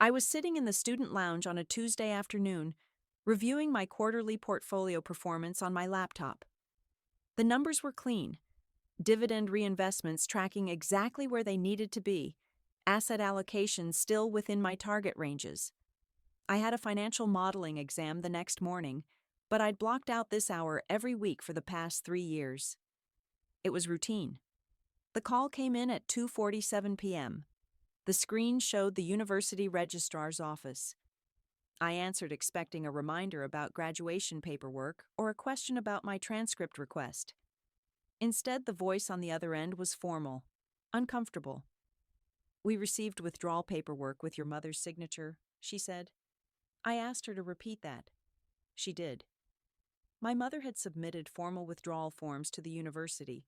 I was sitting in the student lounge on a Tuesday afternoon, reviewing my quarterly portfolio performance on my laptop. The numbers were clean, dividend reinvestments tracking exactly where they needed to be, asset allocations still within my target ranges. I had a financial modeling exam the next morning, but I'd blocked out this hour every week for the past 3 years. It was routine. The call came in at 2:47 p.m. The screen showed the university registrar's office. I answered expecting a reminder about graduation paperwork or a question about my transcript request. Instead, the voice on the other end was formal, uncomfortable. "We received withdrawal paperwork with your mother's signature," she said. I asked her to repeat that. She did. My mother had submitted formal withdrawal forms to the university,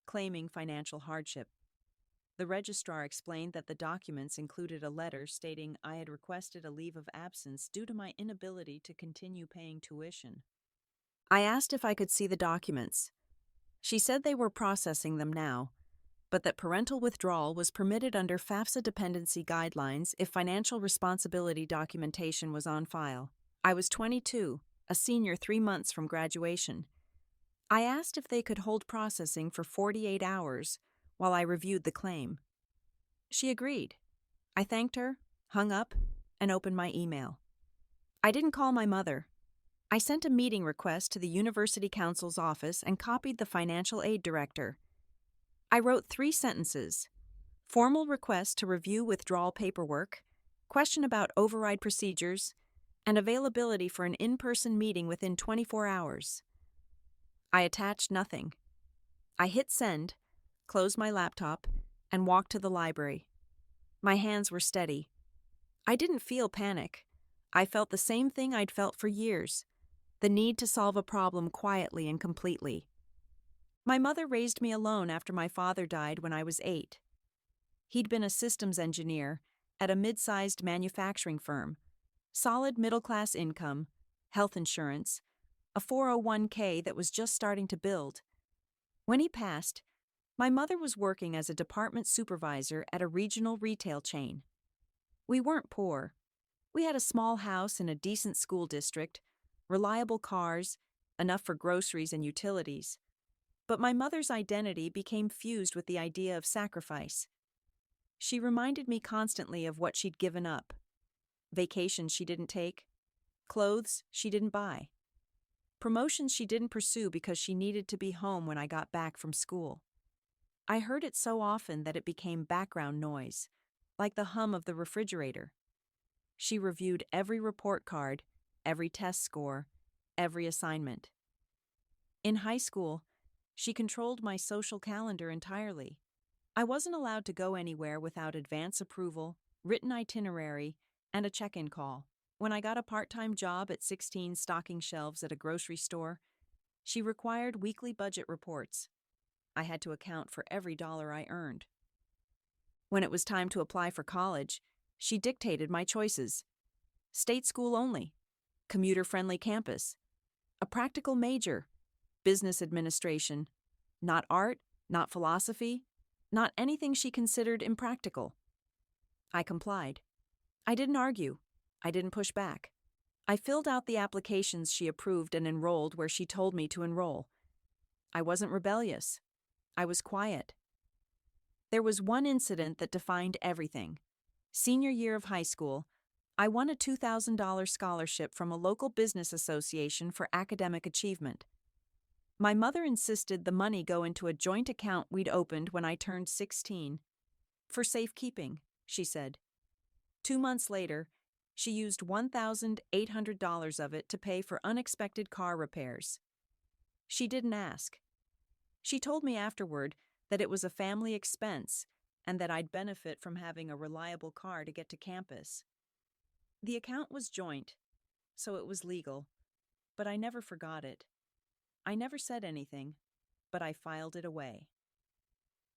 claiming financial hardship. The registrar explained that the documents included a letter stating I had requested a leave of absence due to my inability to continue paying tuition. I asked if I could see the documents. She said they were processing them now, but that parental withdrawal was permitted under FAFSA dependency guidelines if financial responsibility documentation was on file. I was 22, a senior 3 months from graduation. I asked if they could hold processing for 48 hours while I reviewed the claim. She agreed. I thanked her, hung up, and opened my email. I didn't call my mother. I sent a meeting request to the University Council's office and copied the financial aid director. I wrote 3 sentences: formal request to review withdrawal paperwork, question about override procedures, and availability for an in-person meeting within 24 hours. I attached nothing. I hit send, closed my laptop, and walked to the library. My hands were steady. I didn't feel panic. I felt the same thing I'd felt for years: the need to solve a problem quietly and completely. My mother raised me alone after my father died when I was 8. He'd been a systems engineer at a mid-sized manufacturing firm, solid middle-class income, health insurance, a 401k that was just starting to build. When he passed, my mother was working as a department supervisor at a regional retail chain. We weren't poor. We had a small house in a decent school district, reliable cars, enough for groceries and utilities. But my mother's identity became fused with the idea of sacrifice. She reminded me constantly of what she'd given up: vacations she didn't take, clothes she didn't buy, promotions she didn't pursue because she needed to be home when I got back from school. I heard it so often that it became background noise, like the hum of the refrigerator. She reviewed every report card, every test score, every assignment. In high school, she controlled my social calendar entirely. I wasn't allowed to go anywhere without advance approval, written itinerary, and a check-in call. When I got a part-time job at 16 stocking shelves at a grocery store, she required weekly budget reports. I had to account for every dollar I earned. When it was time to apply for college, she dictated my choices: state school only, commuter-friendly campus, a practical major, business administration, not art, not philosophy, not anything she considered impractical. I complied. I didn't argue. I didn't push back. I filled out the applications she approved and enrolled where she told me to enroll. I wasn't rebellious. I was quiet. There was one incident that defined everything. Senior year of high school, I won a $2,000 scholarship from a local business association for academic achievement. My mother insisted the money go into a joint account we'd opened when I turned 16. For safekeeping, she said. 2 months later, she used $1,800 of it to pay for unexpected car repairs. She didn't ask. She told me afterward that it was a family expense and that I'd benefit from having a reliable car to get to campus. The account was joint, so it was legal, but I never forgot it. I never said anything, but I filed it away.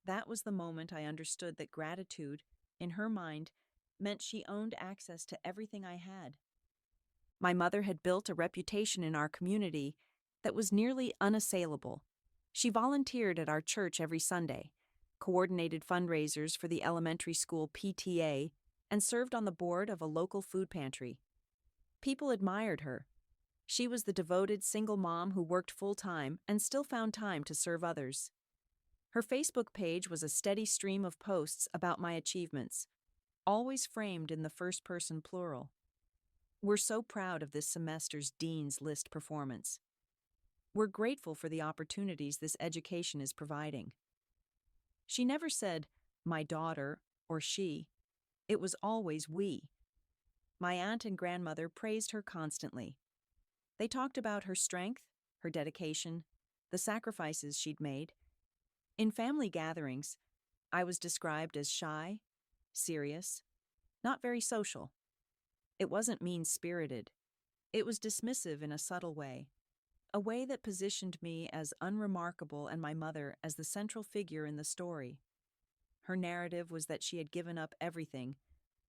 That was the moment I understood that gratitude, in her mind, meant she owned access to everything I had. My mother had built a reputation in our community that was nearly unassailable. She volunteered at our church every Sunday, coordinated fundraisers for the elementary school PTA, and served on the board of a local food pantry. People admired her. She was the devoted single mom who worked full-time and still found time to serve others. Her Facebook page was a steady stream of posts about my achievements, always framed in the first-person plural. We're so proud of this semester's Dean's List performance. We're grateful for the opportunities this education is providing. She never said, my daughter, or she. It was always we. My aunt and grandmother praised her constantly. They talked about her strength, her dedication, the sacrifices she'd made. In family gatherings, I was described as shy, serious, not very social. It wasn't mean-spirited. It was dismissive in a subtle way, a way that positioned me as unremarkable and my mother as the central figure in the story. Her narrative was that she had given up everything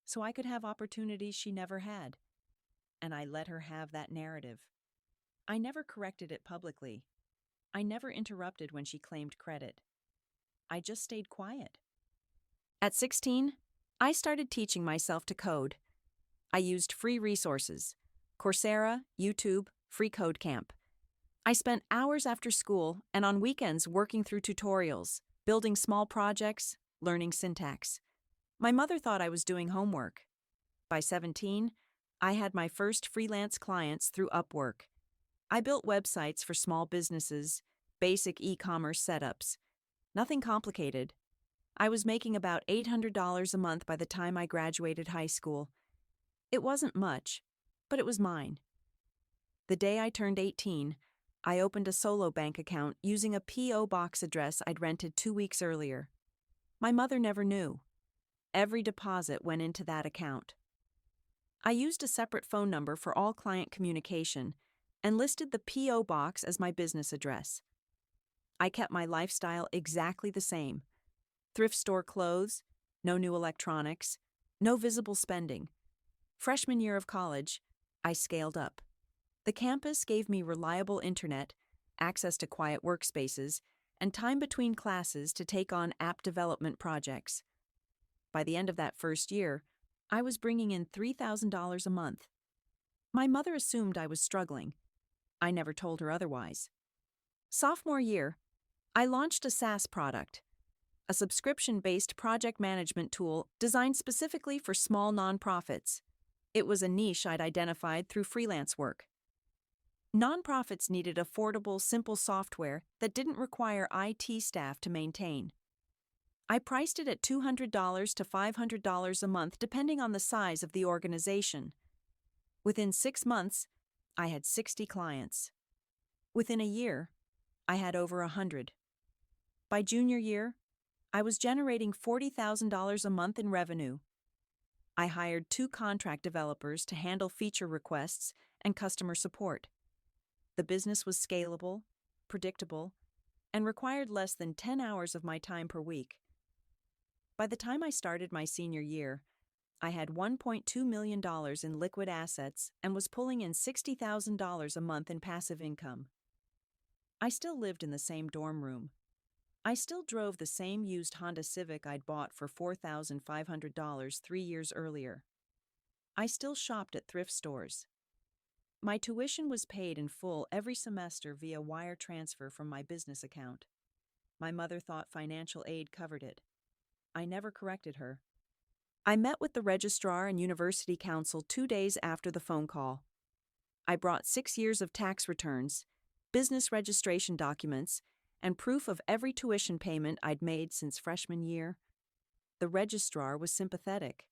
so I could have opportunities she never had, and I let her have that narrative. I never corrected it publicly. I never interrupted when she claimed credit. I just stayed quiet. At 16, I started teaching myself to code. I used free resources: Coursera, YouTube, Free Code Camp. I spent hours after school and on weekends working through tutorials, building small projects, learning syntax. My mother thought I was doing homework. By 17, I had my first freelance clients through Upwork. I built websites for small businesses, basic e-commerce setups. Nothing complicated. I was making about $800 a month by the time I graduated high school. It wasn't much, but it was mine. The day I turned 18, I opened a solo bank account using a P.O. box address I'd rented 2 weeks earlier. My mother never knew. Every deposit went into that account. I used a separate phone number for all client communication and listed the P.O. box as my business address. I kept my lifestyle exactly the same. Thrift store clothes, no new electronics, no visible spending. Freshman year of college, I scaled up. The campus gave me reliable internet, access to quiet workspaces, and time between classes to take on app development projects. By the end of that first year, I was bringing in $3,000 a month. My mother assumed I was struggling. I never told her otherwise. Sophomore year, I launched a SaaS product, a subscription-based project management tool designed specifically for small nonprofits. It was a niche I'd identified through freelance work. Nonprofits needed affordable, simple software that didn't require IT staff to maintain. I priced it at $200 to $500 a month depending on the size of the organization. Within 6 months, I had 60 clients. Within a year, I had over 100. By junior year, I was generating $40,000 a month in revenue. I hired 2 contract developers to handle feature requests and customer support. The business was scalable, predictable, and required less than 10 hours of my time per week. By the time I started my senior year, I had $1.2 million in liquid assets and was pulling in $60,000 a month in passive income. I still lived in the same dorm room. I still drove the same used Honda Civic I'd bought for $4,500 3 years earlier. I still shopped at thrift stores. My tuition was paid in full every semester via wire transfer from my business account. My mother thought financial aid covered it. I never corrected her. I met with the registrar and university counsel 2 days after the phone call. I brought 6 years of tax returns, business registration documents, and proof of every tuition payment I'd made since freshman year. The registrar was sympathetic.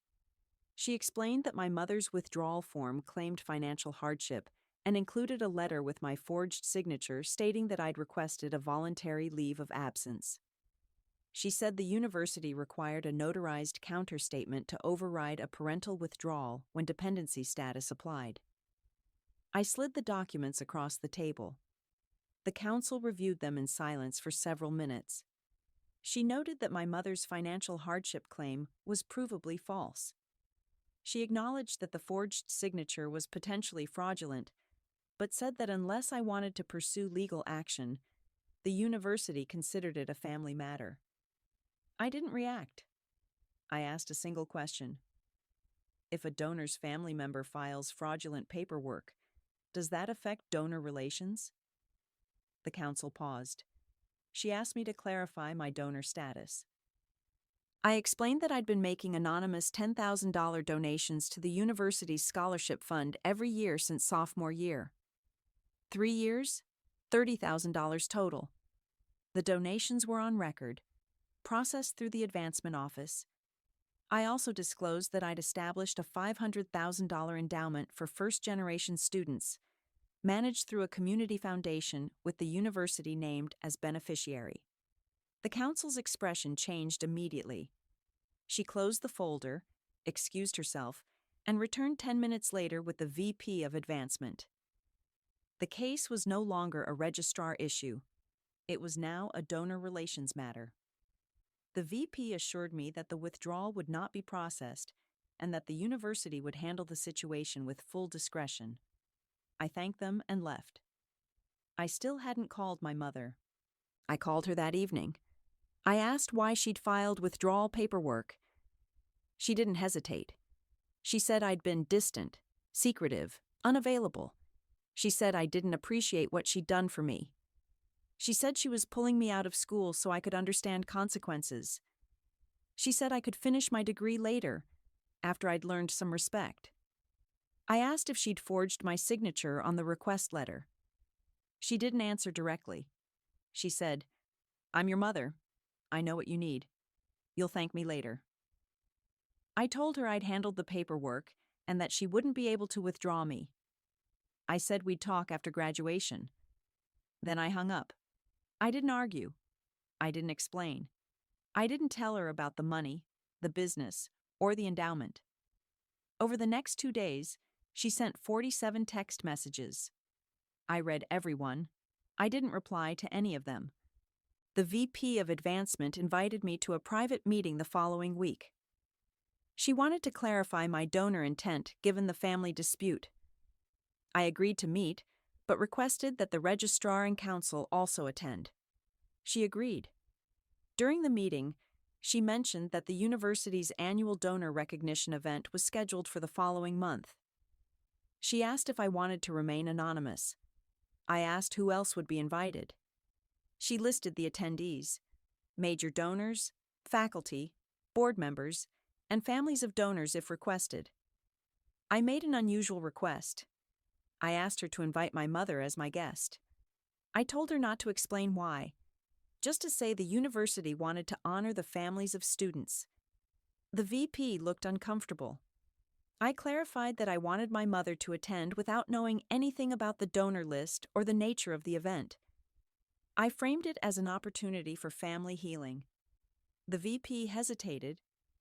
She explained that my mother's withdrawal form claimed financial hardship and included a letter with my forged signature stating that I'd requested a voluntary leave of absence. She said the university required a notarized counterstatement to override a parental withdrawal when dependency status applied. I slid the documents across the table. The counsel reviewed them in silence for several minutes. She noted that my mother's financial hardship claim was provably false. She acknowledged that the forged signature was potentially fraudulent, but said that unless I wanted to pursue legal action, the university considered it a family matter. I didn't react. I asked a single question. if a donor's family member files fraudulent paperwork, does that affect donor relations? The counsel paused. She asked me to clarify my donor status. I explained that I'd been making anonymous $10,000 donations to the university's scholarship fund every year since sophomore year. 3 years, $30,000 total. The donations were on record, processed through the advancement office. I also disclosed that I'd established a $500,000 endowment for first-generation students, managed through a community foundation with the university named as beneficiary. The counsel's expression changed immediately. She closed the folder, excused herself, and returned 10 minutes later with the VP of advancement. The case was no longer a registrar issue. It was now a donor relations matter. The VP assured me that the withdrawal would not be processed and that the university would handle the situation with full discretion. I thanked them and left. I still hadn't called my mother. I called her that evening. I asked why she'd filed withdrawal paperwork. She didn't hesitate. She said I'd been distant, secretive, unavailable. She said I didn't appreciate what she'd done for me. She said she was pulling me out of school so I could understand consequences. She said I could finish my degree later, after I'd learned some respect. I asked if she'd forged my signature on the request letter. She didn't answer directly. She said, "I'm your mother. I know what you need. You'll thank me later." I told her I'd handled the paperwork and that she wouldn't be able to withdraw me. I said we'd talk after graduation. Then I hung up. I didn't argue. I didn't explain. I didn't tell her about the money, the business, or the endowment. Over the next 2 days, she sent 47 text messages. I read every one. I didn't reply to any of them. The VP of advancement invited me to a private meeting the following week. She wanted to clarify my donor intent given the family dispute. I agreed to meet, but requested that the registrar and counsel also attend. She agreed. During the meeting, she mentioned that the university's annual donor recognition event was scheduled for the following month. She asked if I wanted to remain anonymous. I asked who else would be invited. She listed the attendees: major donors, faculty, board members, and families of donors if requested. I made an unusual request. I asked her to invite my mother as my guest. I told her not to explain why, just to say the university wanted to honor the families of students. The VP looked uncomfortable. I clarified that I wanted my mother to attend without knowing anything about the donor list or the nature of the event. I framed it as an opportunity for family healing. The VP hesitated,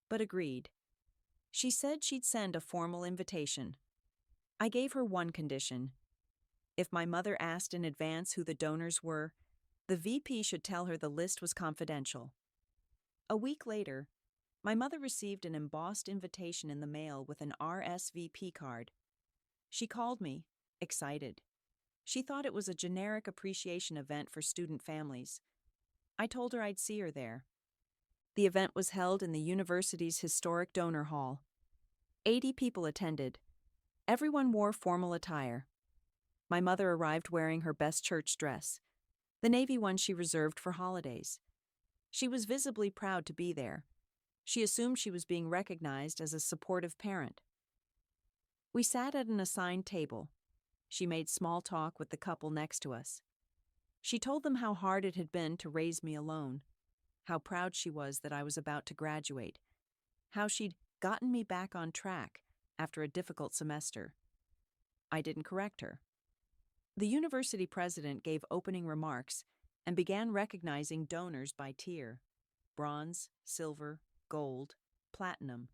but agreed. She said she'd send a formal invitation. I gave her one condition. If my mother asked in advance who the donors were, the VP should tell her the list was confidential. A week later, my mother received an embossed invitation in the mail with an RSVP card. She called me, excited. She thought it was a generic appreciation event for student families. I told her I'd see her there. The event was held in the university's historic donor hall. 80 people attended. Everyone wore formal attire. My mother arrived wearing her best church dress, the navy one she reserved for holidays. She was visibly proud to be there. She assumed she was being recognized as a supportive parent. We sat at an assigned table. She made small talk with the couple next to us. She told them how hard it had been to raise me alone, how proud she was that I was about to graduate, how she'd gotten me back on track after a difficult semester. I didn't correct her. The university president gave opening remarks and began recognizing donors by tier: bronze, silver, gold, platinum.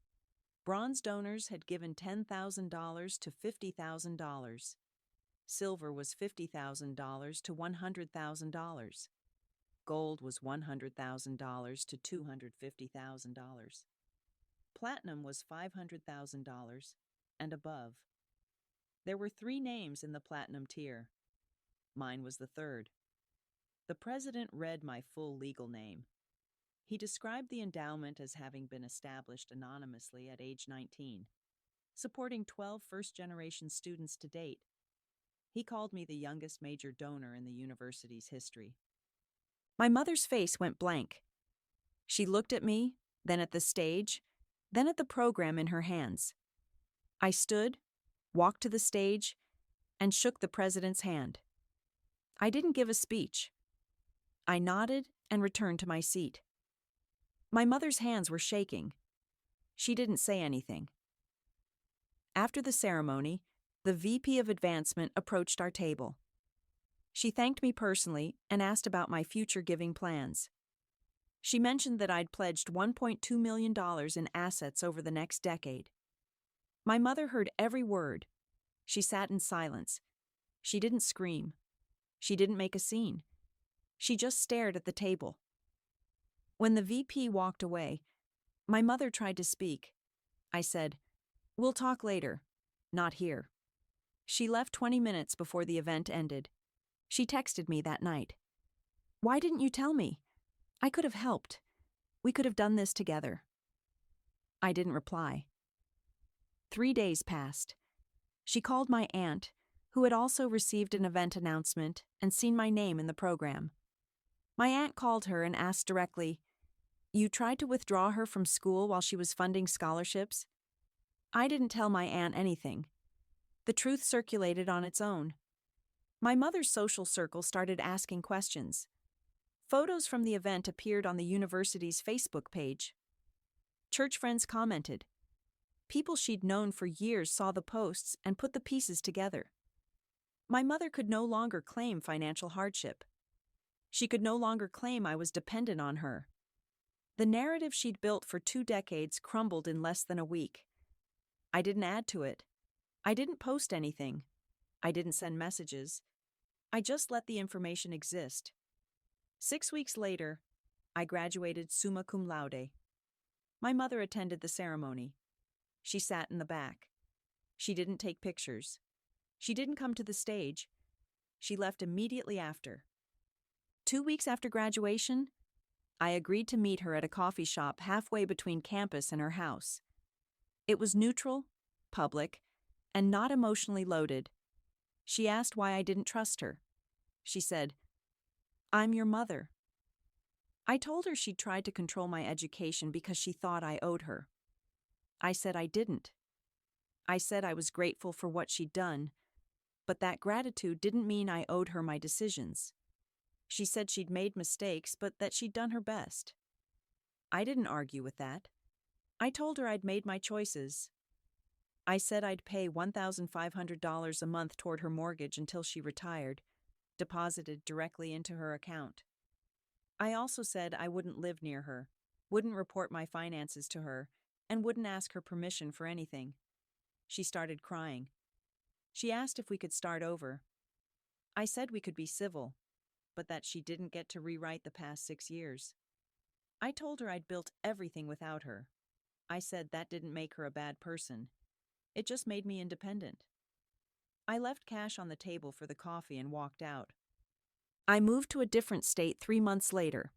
Bronze donors had given $10,000 to $50,000. Silver was $50,000 to $100,000. Gold was $100,000 to $250,000. Platinum was $500,000 and above. There were 3 names in the platinum tier. Mine was the third. The president read my full legal name. He described the endowment as having been established anonymously at age 19. supporting 12 first-generation students to date. He called me the youngest major donor in the university's history. My mother's face went blank. She looked at me, then at the stage, then at the program in her hands. I stood, walked to the stage, and shook the president's hand. I didn't give a speech. I nodded and returned to my seat. My mother's hands were shaking. She didn't say anything. After the ceremony, the VP of Advancement approached our table. She thanked me personally and asked about my future giving plans. She mentioned that I'd pledged $1.2 million in assets over the next decade. My mother heard every word. She sat in silence. She didn't scream. She didn't make a scene. She just stared at the table. When the VP walked away, my mother tried to speak. I said, "We'll talk later, not here." She left 20 minutes before the event ended. She texted me that night. "Why didn't you tell me? I could have helped. We could have done this together." I didn't reply. 3 days passed. She called my aunt, who had also received an event announcement and seen my name in the program. My aunt called her and asked directly, "You tried to withdraw her from school while she was funding scholarships?" I didn't tell my aunt anything. The truth circulated on its own. My mother's social circle started asking questions. Photos from the event appeared on the university's Facebook page. Church friends commented. People she'd known for years saw the posts and put the pieces together. My mother could no longer claim financial hardship. She could no longer claim I was dependent on her. The narrative she'd built for 2 decades crumbled in less than a week. I didn't add to it. I didn't post anything. I didn't send messages. I just let the information exist. 6 weeks later, I graduated summa cum laude. My mother attended the ceremony. She sat in the back. She didn't take pictures. She didn't come to the stage. She left immediately after. 2 weeks after graduation, I agreed to meet her at a coffee shop halfway between campus and her house. It was neutral, public, and not emotionally loaded. She asked why I didn't trust her. She said, "I'm your mother." I told her she'd tried to control my education because she thought I owed her. I said I didn't. I said I was grateful for what she'd done, but that gratitude didn't mean I owed her my decisions. She said she'd made mistakes, but that she'd done her best. I didn't argue with that. I told her I'd made my choices. I said I'd pay $1,500 a month toward her mortgage until she retired, deposited directly into her account. I also said I wouldn't live near her, wouldn't report my finances to her, and wouldn't ask her permission for anything. She started crying. She asked if we could start over. I said we could be civil, but that she didn't get to rewrite the past 6 years. I told her I'd built everything without her. I said that didn't make her a bad person. It just made me independent. I left cash on the table for the coffee and walked out. I moved to a different state 3 months later.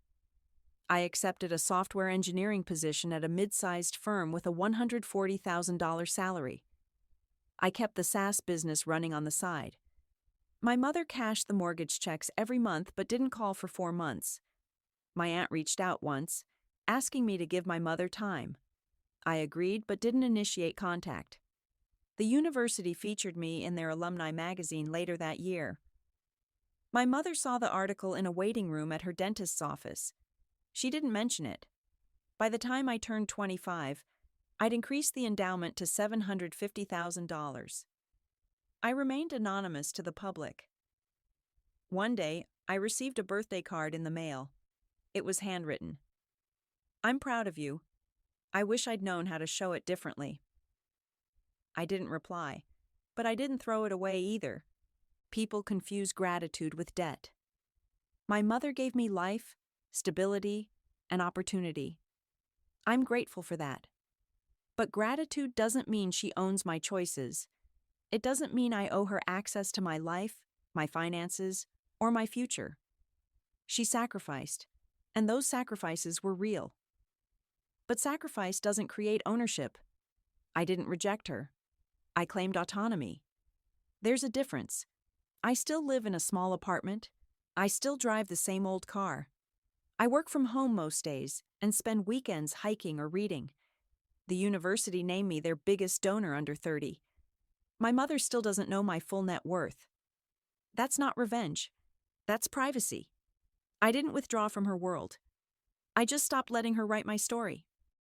I accepted a software engineering position at a mid-sized firm with a $140,000 salary. I kept the SaaS business running on the side. My mother cashed the mortgage checks every month but didn't call for 4 months. My aunt reached out once, asking me to give my mother time. I agreed but didn't initiate contact. The university featured me in their alumni magazine later that year. My mother saw the article in a waiting room at her dentist's office. She didn't mention it. By the time I turned 25, I'd increased the endowment to $750,000. I remained anonymous to the public. One day, I received a birthday card in the mail. It was handwritten. "I'm proud of you. I wish I'd known how to show it differently." I didn't reply, but I didn't throw it away either. People confuse gratitude with debt. My mother gave me life, stability, and opportunity. I'm grateful for that. But gratitude doesn't mean she owns my choices. It doesn't mean I owe her access to my life, my finances, or my future. She sacrificed, and those sacrifices were real. But sacrifice doesn't create ownership. I didn't reject her. I claimed autonomy. There's a difference. I still live in a small apartment. I still drive the same old car. I work from home most days and spend weekends hiking or reading. The university named me their biggest donor under 30. My mother still doesn't know my full net worth. That's not revenge. That's privacy. I didn't withdraw from her world. I just stopped letting her write my story.